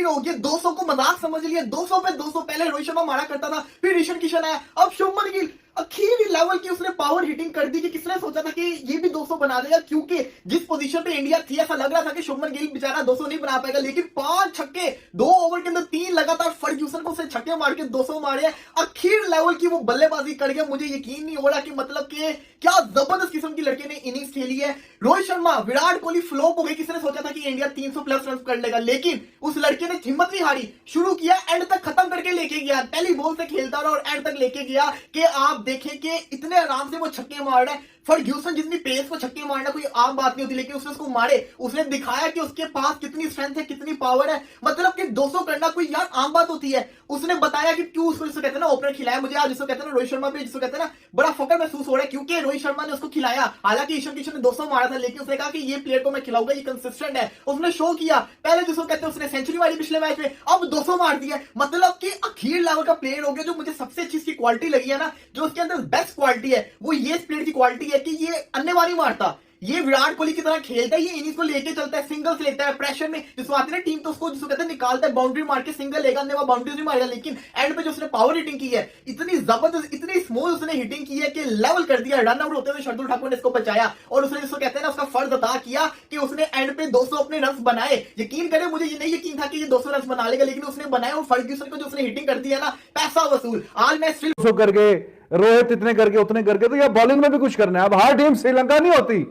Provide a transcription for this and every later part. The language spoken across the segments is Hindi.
तीन हो गए, 200 को मजाक समझ लिया, 200 पे 200 पहले रोहित शर्मा मारा करता था, फिर ईशान किशन आया, अब शुभमन गिल आखिरी लेवल की उसने पावर हिटिंग कर दी कि किसने सोचा था कि ये भी 200 बना देगा, क्योंकि जिस पोजीशन पे इंडिया थी ऐसा लग रहा था कि शुभमन गिल बेचारा 200 नहीं बना पाएगा, लेकिन 5 छक्के 2 ओवर के अंदर 3 लगातार फर्ग्यूसन को उसने छक्के मार के 200 मारे हैं, आखिर लेवल की वो बल्लेबाजी कर गया। मुझे यकीन नहीं हो रहा कि मतलब कि क्या जबरदस्त किस्म की लड़के ने इनिंग्स खेली है। रोहित शर्मा, विराट कोहली फ्लॉप हो गई, किसने सोचा था कि इंडिया 300 प्लस रन कर लेगा, लेकिन उस लड़के ने हिम्मत नहीं हारी, शुरू किया, एंड तक खत्म करके लेके गया, पहली बॉल से खेलता रहा और एंड तक लेके गया कि आप देखें कि इतने आराम से वो छक्के मार रहा है। फर्ग्यूसन जितनी पेस को छक्के मारना कोई आम बात नहीं होती, लेकिन उसने उसको मारे, उसने दिखाया कि उसके पास कितनी स्ट्रेंथ है, कितनी पावर है, मतलब कि 200 करना कोई यार आम बात होती है। उसने बताया कि क्यों उसको, जिसको कहते हैं ना ओपनर खिलाया, मुझे आज जिसको कहते हैं ना रोहित शर्मा पे जिसको कहते हैं ना बड़ा फकर महसूस हो रहा है, क्योंकि रोहित शर्मा ने उसको खिलाया। हालांकि ईशान किशन ने 200 मारा था, लेकिन उसने कहा कि ये प्लेयर को मैं खिलाऊंगा, ये कंसिस्टेंट है, उसने शो किया। पहले जिसको कहते हैं उसने सेंचुरी मारी पिछले मैच में, अब 200 मार दिया, मतलब कि आखिर लेवल का प्लेयर हो गया। जो मुझे सबसे अच्छी इसकी क्वालिटी लगी है ना, जो उसके अंदर बेस्ट क्वालिटी है, वो ये प्लेयर की क्वालिटी है कि ये अन्यवानी मारता, ये विराट कोहली की तरह खेलता है, ये इनिंग्स को लेके चलता है, सिंगल्स लेता है, प्रेशर में जिसको आती है ना टीम तो उसको जिसको कहते हैं निकालता है, बाउंड्री मार के सिंगल लेगा, अन्य बाउंड्रीज भी मारेगा, लेकिन एंड पे जो उसने पावर हिटिंग की है, इतनी जबरदस्त, इतनी स्मूथ उसने हिटिंग की है कि लेवल कर दिया। रन आउट होते हुए शार्दुल ठाकुर ने इसको बचाया और उसने जिसको कहते हैं ना उसका फर्ज अदा किया कि उसने एंड पे 200 अपने रन बनाए। यकीन करें, मुझे ये नहीं यकीन था कि ये 200 रन बना लेगा, लेकिन उसने बनाया और फर्ग्यूसन को जो उसने हिटिंग कर दिया ना, पैसा वसूल। आज मैं स्टिल करके रोहित इतने करके उतने करके, तो यह बॉलिंग में भी कुछ करना है। अब हर टीम श्रीलंका नहीं होती।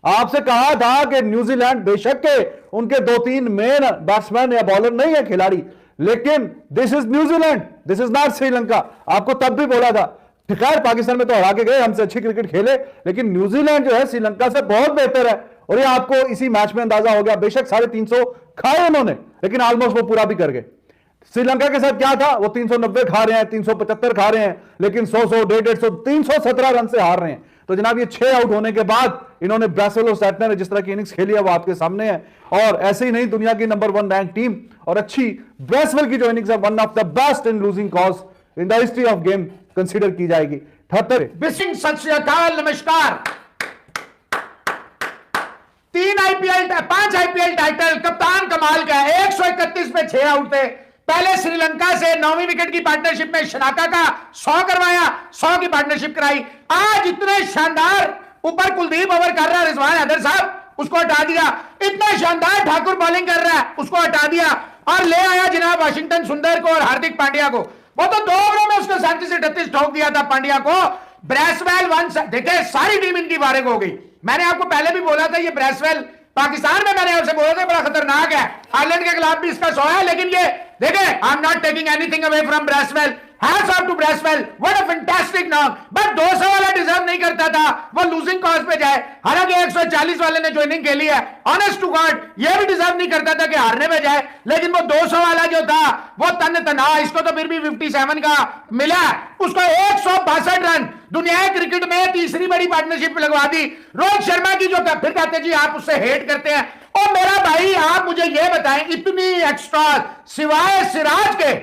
आपसे कहा था कि न्यूजीलैंड बेशक के उनके 2-3 मेन बैट्समैन या बॉलर नहीं है खिलाड़ी, लेकिन this is New Zealand, this is not Sri Lanka. आपको तब भी बोला था, खैर पाकिस्तान में तो हरा के गए, हमसे अच्छी क्रिकेट खेले, लेकिन न्यूजीलैंड जो है श्रीलंका से बहुत बेहतर है। और ये आपको इसी मैच में अंदाजा हो गया। बेशक 350 खाए उन्होंने, लेकिन ऑलमोस्ट वो पूरा भी कर गए। श्रीलंका के साथ क्या था, वो 390 खा रहे हैं, 375 खा रहे हैं, लेकिन 100, 150, 317 रन से हार रहे हैं। तो जनाब ये 6 आउट होने के बाद इन्होंने ब्रासिल और सैटनर ने जिस तरह की इनिंग्स खेली है वो आपके सामने है। और ऐसे ही नहीं, दुनिया की नंबर 1 रैंक टीम और अच्छी ब्रासिल की जो इनिंग्स है, one of the best in losing cause in the history of game consider की जाएगी। 78 सत श्री अकाल, नमस्कार। 5 आईपीएल टाइटल, कप्तान कमाल का, 131 पे 6 आउट थे। पहले श्रीलंका से 9वीं विकेट की पार्टनरशिप में शनाका का 100 करवाया, 100 की पार्टनरशिप कराई। आज इतने शानदार ऊपर कुलदीप ओवर कर रहा है, रिजवान हैदर साहब उसको हटा दिया। इतना शानदार ठाकुर बॉलिंग कर रहा है, उसको हटा दिया और ले आया जनाब वाशिंगटन सुंदर को और हार्दिक पांड्या को। वो तो 2 ओवरों में उसको 37-38 ठोक दिया था पांड्या को। ब्रेसवेल देखे सारी टीम इनकी फारिग हो गई। मैंने आपको पहले भी बोला था, ये ब्रेसवेल पाकिस्तान में मैंने आपसे बोला था बड़ा खतरनाक है, आयरलैंड के खिलाफ भी इसका 100 है, लेकिन ये देखें, I am not taking anything away from Bracewell, hats off to Bracewell, what a fantastic knock. But 200 वाला डिजर्व नहीं करता था वो लूजिंग कॉज पे जाए। हालांकि 140 वाले ने जो इनिंग खेली है, ऑनेस्ट टू गॉड ये भी डिजर्व नहीं करता था कि हारने पे जाए, लेकिन वो 200 वाला जो था वो तन तना, इसको तो फिर भी 57 का मिला, उसको 162 रन दुनिया क्रिकेट में तीसरी बड़ी पार्टनरशिप लगवा दी। रोहित शर्मा की जो फिर कहते जी आप उससे हेट करते हैं, और मेरा भाई आप मुझे ये बताएं, इतनी एक्स्ट्रा सिवाय सिराज के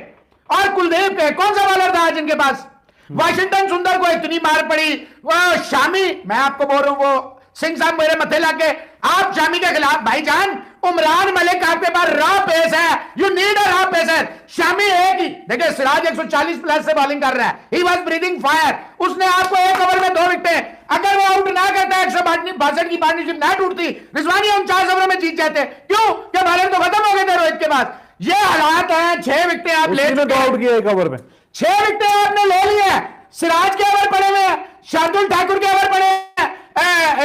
और कुलदीप के कौन सा बॉलर था आज इनके पास? वाशिंगटन सुंदर को इतनी मार पड़ी, वो शामी, मैं आपको बोल रहा हूं, वो सिंह साहब मेरे मथे लग गए। आप शामी के खिलाफ भाईजान, उमरान मलिक आपके पास रॉ पेस है, you need a raw pacer. Shami एक ही, देखिए सिराज 140 प्लस से बॉलिंग कर रहा है, ही वाज ब्रीथिंग फायर, उसने आपको 1 ओवर में 2 विकेटें, अगर वो आउट ना करता, 162 की पार्टनरशिप ना टूटती, रिजवानी 49 ओवरों में जीत जाते। क्यों? क्या बॉलर तो खत्म हो गए थे रोहित के पास। ये हालात है, 6 विकेटें आप ले चुके, 2 आउट किए 1 ओवर में, 6 विकेटें आपने ले ली है। सिराज के ओवर पड़े हुए हैं, शार्दुल ठाकुर के ओवर पड़े हैं,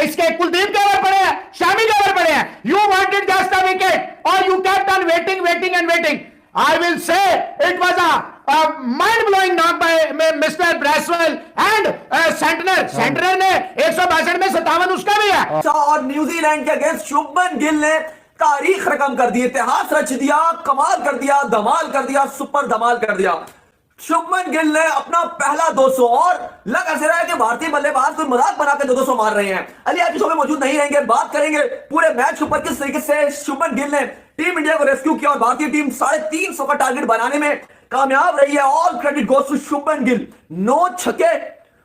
इसके कुलदीप के ओवर पड़े हैं, शामी के ओवर पड़े हैं। You wanted just a wicket और you kept on waiting waiting and waiting. I will say it was a mind-blowing knock by Mr. Braswell and Santner. Santner ने 162 में 57 उसका भी है। और न्यूजीलैंड के अगेंस्ट शुभमन गिल ने तारीख रकम कर दी, इतिहास रच दिया, कमाल कर दिया, धमाल कर दिया, सुपर धमाल कर दिया। शुभमन गिल ने अपना पहला 200, और लग ऐसे रहा है कि भारतीय बल्लेबाज कोई मजाक बनाकर 200 मार रहे हैं। अली आज शो में मौजूद नहीं रहेंगे, बात करेंगे पूरे मैच के ऊपर किस तरीके से शुभमन गिल ने टीम इंडिया को रेस्क्यू किया और भारतीय टीम 350 का टारगेट बनाने में कामयाब रही है। All credit goes to Shubman Gill. 9 छक्के,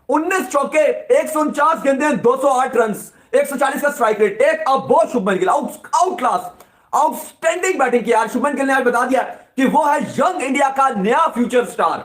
19 चौके, 149 गेंदें, 208 रन, 140 का स्ट्राइक रेट, एक अब बहुत Shubman Gill out class outstanding batting की यार। शुभमन गिल ने आज बता दिया कि वो है यंग इंडिया का नया फ्यूचर स्टार।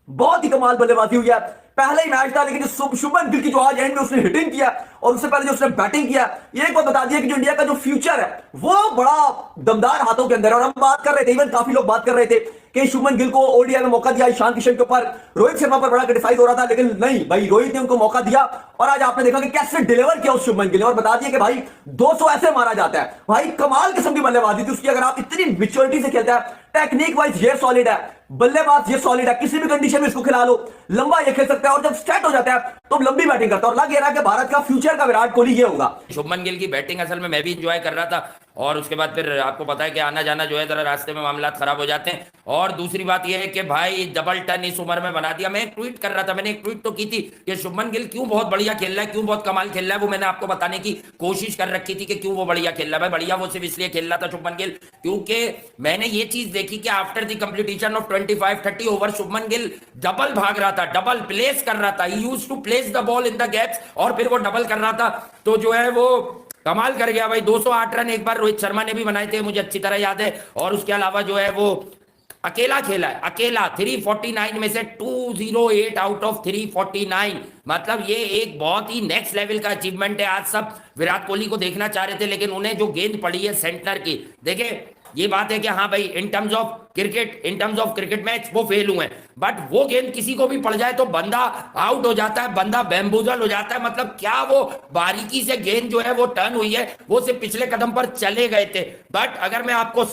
बहुत ही कमाल बल्लेबाजी हुई है, पहला ही मैच था, लेकिन शुभमन गिल की जो आज एंड में उसने हिटिंग किया और उससे पहले जो उसने बैटिंग किया, ये एक बात बता दिया कि जो इंडिया का जो फ्यूचर है वो बड़ा दमदार हाथों के अंदर है। और हम बात कर रहे थे, इवन काफी लोग बात कर रहे थे कि शुभमन गिल को ओडीआई में मौका दिया, ईशान किशन के ऊपर, रोहित शर्मा पर बड़ा क्रिटिसाइज हो रहा था, लेकिन नहीं भाई, रोहित ने उनको मौका दिया और आज आपने देखा कि कैसे डिलीवर किया उस शुभमन गिल ने और बता दिया कि भाई 200 ऐसे मारा जाता है। भाई कमाल किस्म की बल्लेबाजी थी उसकी। अगर आप इतनी मैच्योरिटी से खेलते हैं, टेक्निक वाइज ये सॉलिड है, बल्लेबाज ये सॉलिड है, किसी भी कंडीशन में इसको खिला लो, लंबा ये खेल सकता है और जब स्टार्ट हो जाता है तो लंबी बैटिंग करता है। और लग ये रहा है कि भारत का फ्यूचर का विराट कोहली ये होगा। शुभमन गिल की बैटिंग असल में मैं भी इंजॉय कर रहा था और उसके बाद फिर आपको पता है कि आना जाना जो है जरा रास्ते में मामला खराब हो जाते हैं। और दूसरी बात यह है कि भाई डबल टन इस उम्र में बना दिया। मैं एक ट्वीट कर रहा था, मैंने एक ट्वीट तो की थी कि शुभमन गिल क्यों बहुत बढ़िया खेल रहा है, क्यों बहुत कमाल खेल रहा है, वो मैंने आपको बताने की कोशिश कर रखी थी कि क्यों वो बढ़िया खेल रहा है। भाई बढ़िया वो सिर्फ इसलिए खेल रहा था शुभमन गिल क्योंकि मैंने ये चीज देखी कि after the completion of 25-30 over Shubman Gill double भाग रहा था, डबल प्लेस कर रहा था, he used to place the ball in the gaps और फिर वो डबल कर रहा था। तो जो है वो कमाल कर गया भाई। 208 रन एक बार रोहित शर्मा ने भी बनाए थे, मुझे अच्छी तरह याद है। और उसके अलावा जो है वो अकेला खेला है, अकेला 349 में से 208 आउट ऑफ 349। मतलब ये एक बहुत ही नेक्स्ट लेवल का अचीवमेंट है। आज सब विराट कोहली को देखना चाह रहे थे, लेकिन उन्हें जो गेंद पड़ी है सेंटर की, देखिए ये बात है कि हाँ भाई in terms of cricket match वो फेल हुए, बट वो गेंद किसी को भी पड़ जाए तो बंदा आउट हो जाता है, बंदा बैम्बूजल हो जाता है। मतलब क्या वो बारीकी से गेंद जो है वो टर्न हुई है, वो सिर्फ पिछले कदम पर चले गए थे। बट अगर मैं आपको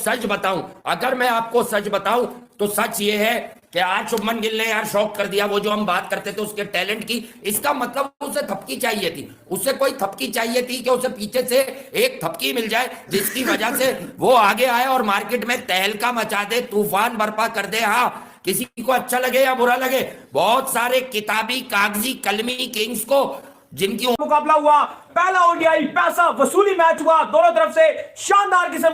सच बताऊं तो सच ये है कि आज शुभमन गिल ने यार शॉक कर दिया। वो जो हम बात करते थे उसके टैलेंट की, इसका मतलब उसे थपकी चाहिए थी, उसे कोई थपकी चाहिए थी कि उसे पीछे से एक थपकी मिल जाए जिसकी वजह से वो आगे आए और मार्केट में तहलका मचा दे, तूफान बर्पा कर दे। हाँ, किसी को अच्छा लगे या बुरा लगे, बहुत सारे किताबी कागजी कलमी किंग्स को जिनकी मुकाबला हुआ, पहला ओडीआई पैसा वसूली मैच हुआ, दोनों तरफ से शानदार किस्म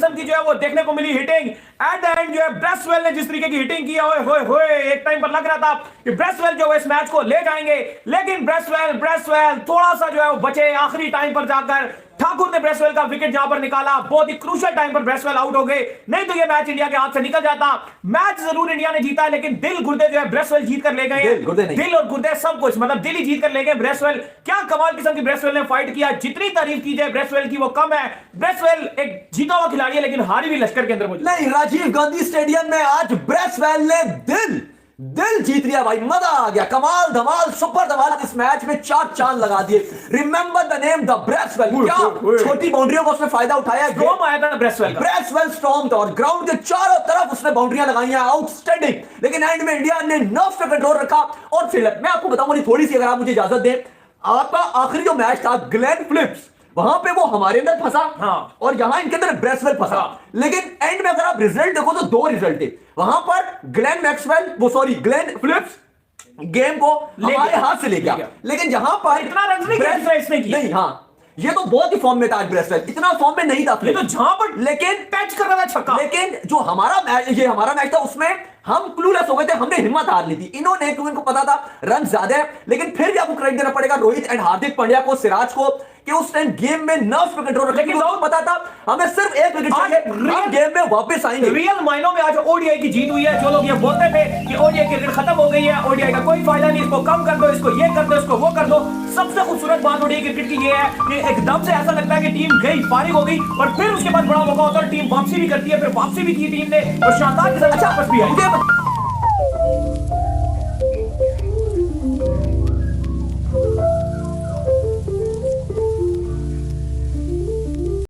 की जो है वो देखने को मिली हिटिंग। एट द एंड जो है ब्रेसवेल ने जिस तरीके की हिटिंग की, ओए होए एक टाइम पर लग रहा था कि ब्रेसवेल जो है इस मैच को ले जाएंगे, लेकिन ब्रेसवेल थोड़ा सा जो है वो बचे। आखिरी टाइम पर जाकर ठाकुर ने ब्रेसवेल का विकेट जहां पर निकाला, बहुत ही क्रूशियल टाइम पर ब्रेसवेल आउट हो गए, नहीं तो ये मैच इंडिया के हाथ से निकल जाता। मैच जरूर इंडिया ने जीता है, लेकिन दिल गुर्दे जो है ब्रेसवेल जीत कर ले गए। दिल और गुर्दे सब कुछ, मतलब दिल ही जीत कर ले गए ब्रेसवेल। क्या कमाल किस्म की ब्रेसवेल ने फाइट किया। जितनी तारीफ की जाए ब्रेसवेल की वो कम है। ब्रेसवेल एक जीता हुआ खिलाड़ी है, लेकिन हारी भी लश्कर के अंदर मौजूद नहीं, राजीव गांधी स्टेडियम में आज ब्रेसवेल ने दिल जीत लिया भाई, मजा आ गया। कमाल धमाल सुपर धमाल, इस मैच में 4 चांद लगा दिए। Remember the name the Bracewell. क्या छोटी बाउंड्रियों का उसने फायदा उठाया, स्टॉर्म आया था ब्रेसवेल स्टॉर्म था और ग्राउंड के चारों तरफ उसने बाउंड्रियां लगाई हैं, आउटस्टैंडिंग। लेकिन एंड में इंडिया ने नर्व्स पे कंट्रोल रखा। और फिर मैं आपको बताऊंगा थोड़ी सी, अगर आप मुझे इजाजत दें, आपका आखिरी जो मैच था ग्लेन फिलिप्स, वहां पे वो हमारे अंदर फंसा, हाँ। और यहां इनके अंदर ब्रेसवेल फंसा, हाँ। लेकिन एंड में अगर आप रिजल्ट देखो तो 2 रिजल्ट थे। वहां पर ग्लेन फिलिप्स गेम को हमारे हाथ से ले गया, लेकिन जहां पर इतना रन नहीं किया। नहीं, हाँ, ये तो बहुत ही फॉर्म में था आज ब्रेसवेल, इतना फॉर्म में नहीं था तो जहां पर लेकिन टच कर रहा था छक्का। लेकिन जो हमारा मैच था उसमें हम क्लूलेस हो गए थे, हमने हिम्मत हार ली थी। इन्होंने, क्योंकि इनको पता था रन ज्यादा है, लेकिन फिर भी आपको क्रेडिट देना पड़ेगा रोहित एंड हार्दिक पांड्या को, सिराज को, कि उस टाइम गेम में नर्व्स पे कंट्रोल रखा। लेकिन लोगों को पता था हमें सिर्फ एक विकेट चाहिए, हम गेम में वापस आएंगे। रियल मायनों में आज ओडीआई की जीत हुई है। जो लोग ये बोलते थे कि ओडीआई क्रिकेट खत्म हो गई है, ओडीआई का कोई फायदा नहीं, इसको कम कर दो, इसको ये कर दो, इसको वो कर दो, सबसे खूबसूरत बात ओडीआई क्रिकेट की ये है कि एकदम से ऐसा लगता है कि टीम गई, फारिग हो गई, और फिर उसके बाद बड़ा मौका होता है, टीम वापसी भी करती है, फिर वापसी भी की टीम ने, और शानदार के साथ वापस भी आई।